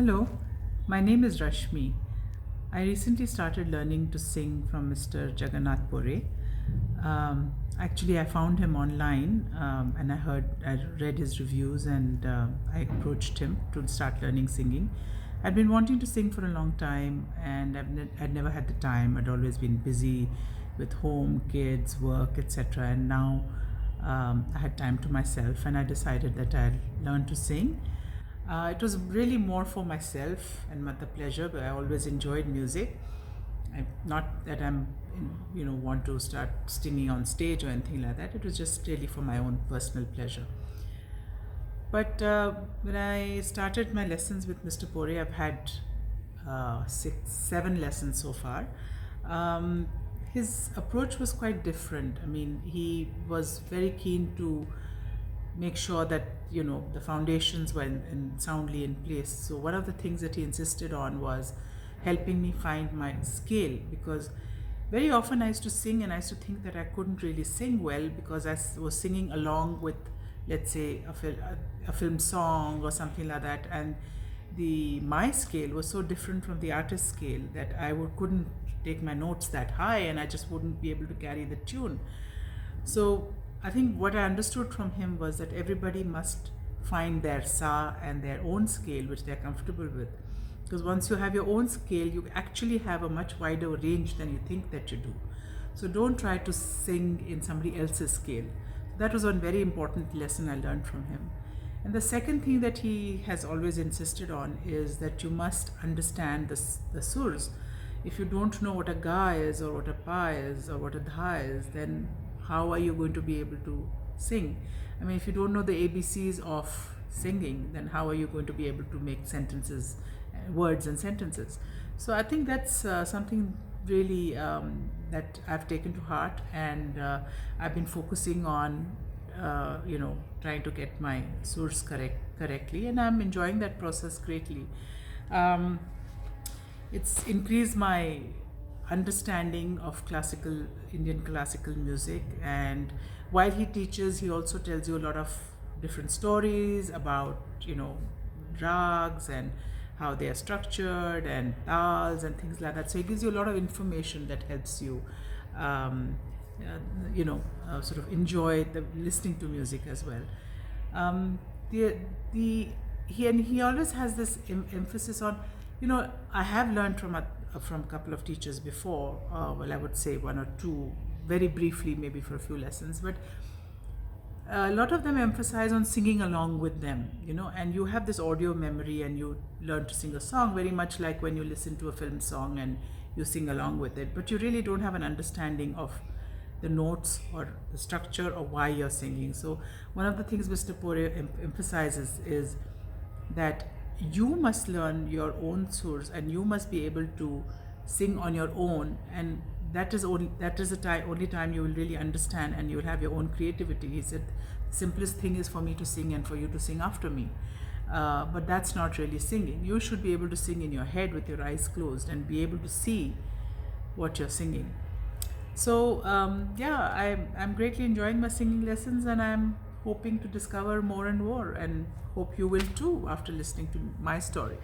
Hello, my name is Rashmi. I recently started learning to sing from Mr. Jagannath Pore. Actually, I found him online and I read his reviews and I approached him to start learning singing. I'd been wanting to sing for a long time and I'd never had the time. I'd always been busy with home, kids, work, etc. And now I had time to myself and I decided that I'd learn to sing. It was really more for myself and the pleasure, but I always enjoyed music. Not that want to start singing on stage or anything like that. It was just really for my own personal pleasure. But when I started my lessons with Mr. Pore, I've had 7 lessons so far. His approach was quite different. I mean, he was very keen to make sure that the foundations were soundly in place. So one of the things that he insisted on was helping me find my scale, because very often I used to sing and I used to think that I couldn't really sing well because I was singing along with, let's say, a film song or something like that, and my scale was so different from the artist's scale that I couldn't take my notes that high and I just wouldn't be able to carry the tune. So I think what I understood from him was that everybody must find their sa and their own scale which they're comfortable with, because once you have your own scale, you actually have a much wider range than you think that you do. So don't try to sing in somebody else's scale. That was one very important lesson I learned from him. And the second thing that he has always insisted on is that you must understand the surs. If you don't know what a ga is or what a pa is or what a dha is, then how are you going to be able to sing? I mean, if you don't know the ABCs of singing, then how are you going to be able to make sentences, words and sentences? So I think that's something really that I've taken to heart, and I've been focusing on trying to get my source correctly, and I'm enjoying that process greatly. It's increased my understanding of Indian classical music, and while he teaches, he also tells you a lot of different stories about rags and how they are structured and taals and things like that. So he gives you a lot of information that helps you sort of enjoy the listening to music as well. He always has this emphasis on, I have learned from a couple of teachers before, I would say 1 or 2, very briefly, maybe for a few lessons, but a lot of them emphasize on singing along with them, and you have this audio memory and you learn to sing a song very much like when you listen to a film song and you sing along with it, but you really don't have an understanding of the notes or the structure or why you're singing. So one of the things Mr. Pore emphasizes is that you must learn your own source and you must be able to sing on your own, and that is the only time you will really understand and you will have your own creativity. He said the simplest thing is for me to sing and for you to sing after me, but that's not really singing. You should be able to sing in your head with your eyes closed and be able to see what you're singing. So I'm greatly enjoying my singing lessons, and I'm hoping to discover more and more, and hope you will too after listening to my story.